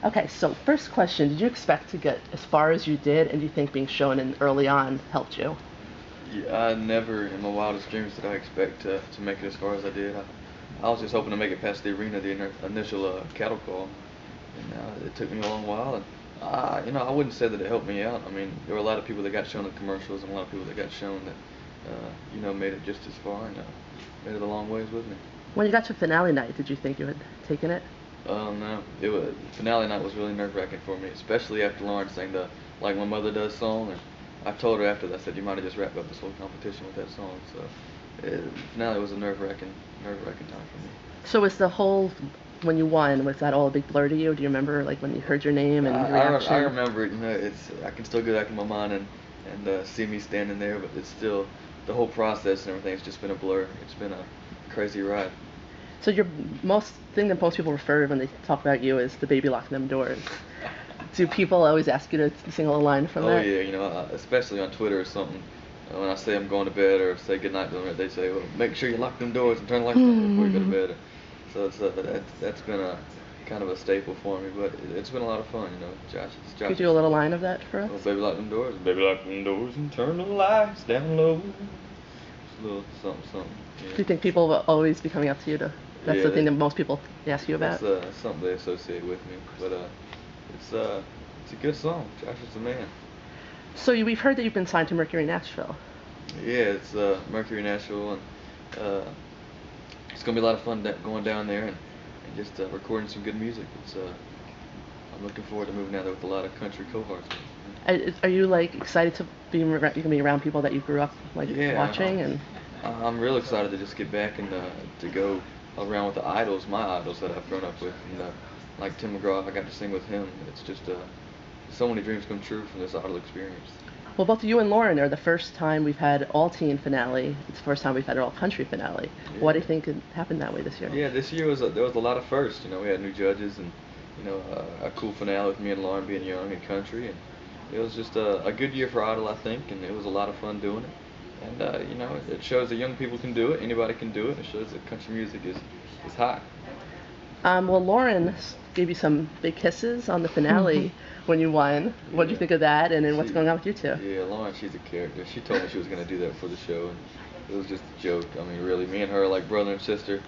Okay, so first question, did you expect to get as far as you did, and do you think being shown in early on helped you? Yeah, I never in my wildest dreams did I expect to make it as far as I did. I was just hoping to make it past the arena, the initial cattle call, and it took me a long while. And I wouldn't say that it helped me out. I mean, there were a lot of people that got shown in commercials, and a lot of people that got shown that, made it just as far and made it a long ways with me. When you got to finale night, did you think you had taken it? No, it was finale night was really nerve wracking for me, especially after Lauren sang the "Like My Mother Does" song. And I told her after that, I said, "You might have just wrapped up this whole competition with that song." So finale was a nerve wracking time for me. So was the whole, when you won, was that all a big blur to you? Do you remember, like, when you heard your name and your I reaction? remember it. I can still go back in my mind and see me standing there, but it's still the whole process and everything. It's just been a blur. It's been a crazy ride. So your most thing that most people refer when they talk about you is the baby locking them doors. Do people always ask you to sing a line from Oh that? yeah, especially on Twitter or something. When I say I'm going to bed or say goodnight to them, they say, "Well, make sure you lock them doors and turn the lights on before you go to bed." So that's been a kind of a staple for me, but it's been a lot of fun. Could you Josh do a little line of that for us? oh, baby lock them doors, baby lock them doors and turn the lights down low. Just a little something, something. Do you think people will always be coming up to you to? That's Yeah, the thing that most people ask you about. that's something they associate with me, but it's uh, it's a good song. Josh is the man. So we've heard that you've been signed to Mercury Nashville. Yeah, it's Mercury Nashville, and uh, it's gonna be a lot of fun going down there and just recording some good music. I'm looking forward to moving down there with a lot of country cohorts. Are you like excited to be you can be around people that you grew up like Yeah, watching and? I'm real excited to just get back and to go around with the idols, my idols that I've grown up with, and like Tim McGraw, I got to sing with him. It's just so many dreams come true from this idol experience. Well, both you and Lauren are the first time we've had all teen finale. It's the first time we've had an all country finale. Why do Yeah. you think it happened that way this year? Yeah, this year there was a lot of firsts. We had new judges and a cool finale with me and Lauren being young and country, and it was just a good year for Idol, I think, and it was a lot of fun doing it. And it shows that young people can do it. Anybody can do it. It shows that country music is hot. Well, Lauren gave you some big kisses on the finale when you won. What do you Yeah. think of that? And then what's She, going on with you two? yeah, Lauren, she's a character. She told me she was gonna do that for the show, and it was just a joke. I mean, really, me and her are like brother and sister,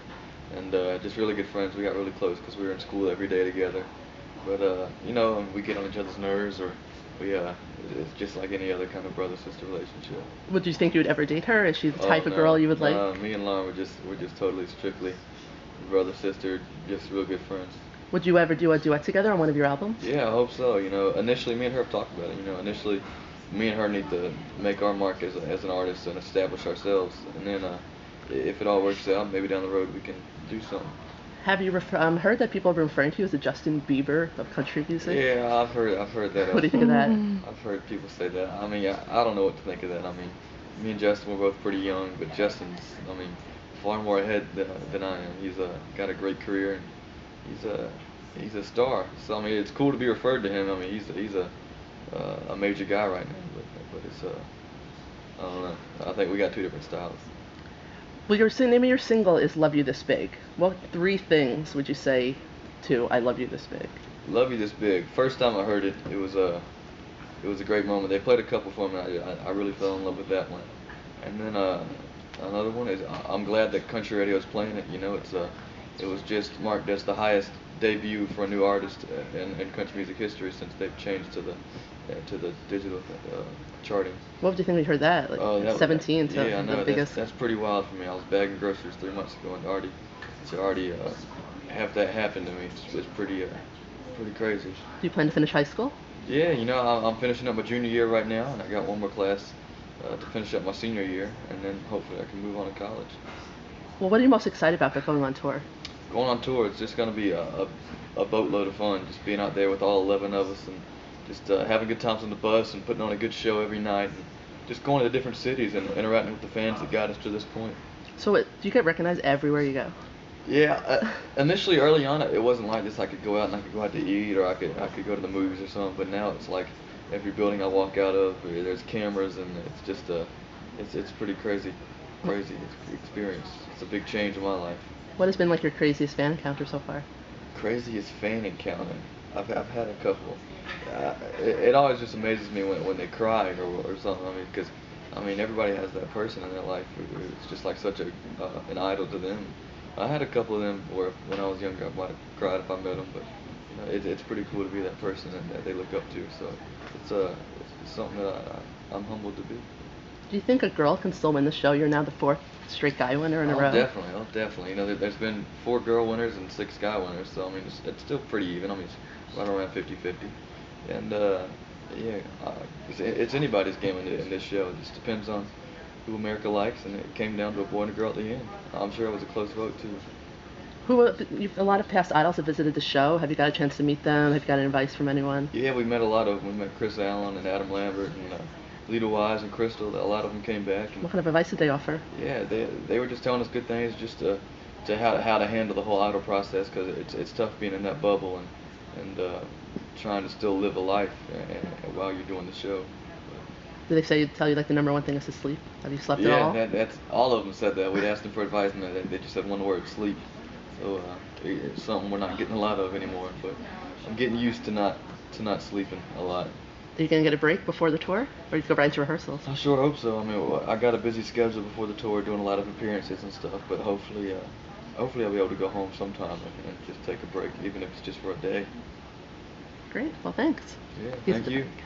and just really good friends. We got really close because we were in school every day together. But we get on each other's nerves, or we it's just like any other kind of brother sister relationship. Would you think you would ever date her? Is she the Oh type of girl no, you would like? no, me and Lauren we're just totally strictly brother sister, just real good friends. Would you ever do a duet together on one of your albums? Yeah, I hope so. Initially me and her have talked about it. Initially me and her need to make our mark as an artist and establish ourselves, and then if it all works out, maybe down the road we can do something. Have you heard that people have been referring to you as the Justin Bieber of country music? Yeah, I've heard that. What do you think of that? I've heard people say that. I mean, I don't know what to think of that. I mean, me and Justin were both pretty young, but Justin's, I mean, far more ahead than I am. He's got a great career and he's he's a star. So I mean, it's cool to be referred to him. I mean, he's a major guy right now. But it's I don't know. I think we got two different styles. Well, your name of your single is "Love You This Big." What three things would you say to "I Love You This Big"? Love you this big. First time I heard it, it was a great moment. They played a couple for me. I really fell in love with that one. And then another one is I'm glad that country radio is playing it. It was just marked as the highest debut for a new artist in country music history since they've changed to the digital charting. What would you think when you heard that? Like Oh, at 17 to yeah, I the know biggest. that's pretty wild for me. I was bagging groceries 3 months ago and already have that happen to me. It's pretty crazy. Do you plan to finish high school? Yeah, I'm finishing up my junior year right now, and I got one more class to finish up my senior year, and then hopefully I can move on to college. Well, what are you most excited about for going on tour? Going on tour, it's just going to be a boatload of fun, just being out there with all 11 of us and just having good times on the bus and putting on a good show every night, and just going to different cities and interacting with the fans that got us to this point. So, do you get recognized everywhere you go? Yeah, initially early on it wasn't like this. I could go out and I could go out to eat, or I could go to the movies or something. But now it's like every building I walk out of, there's cameras, and it's just it's pretty crazy experience. It's a big change in my life. What has been like your craziest fan encounter so far? Craziest fan encounter. I've had a couple. It always just amazes me when they cry or something. I mean, because everybody has that person in their life who's just like such a an idol to them. I had a couple of them where when I was younger I might have cried if I met them, but it's pretty cool to be that person that they look up to. So it's something that I'm humbled to be. Do you think a girl can still win the show? You're now the fourth straight guy winner in a Oh, row. definitely. Oh, definitely. There's been 4 girl winners and 6 guy winners, so it's still pretty even. It's right around 50-50. And yeah, it's anybody's game in this show. It just depends on who America likes, and it came down to a boy and a girl at the end. I'm sure it was a close vote too. A lot of past idols have visited the show. Have you got a chance to meet them? Have you got any advice from anyone? Yeah, we met a lot of them. We met Chris Allen and Adam Lambert and Lita Wise and Crystal. A lot of them came back. And What kind of advice did they offer? yeah, they were just telling us good things, just to how to handle the whole idol process, because it's tough being in that bubble and trying to still live a life while you're doing the show. Did they tell you like the number one thing is to sleep? Have you slept at all? Yeah, that's all of them said that. We'd asked them for advice, and they just said one word: sleep. So it's something we're not getting a lot of anymore. But I'm getting used to not sleeping a lot. Are you gonna get a break before the tour, or you go right into rehearsals? I sure hope so. I got a busy schedule before the tour, doing a lot of appearances and stuff. But hopefully I'll be able to go home sometime and just take a break, even if it's just for a day. Great. Well, thanks. Yeah, He's thank the you. break.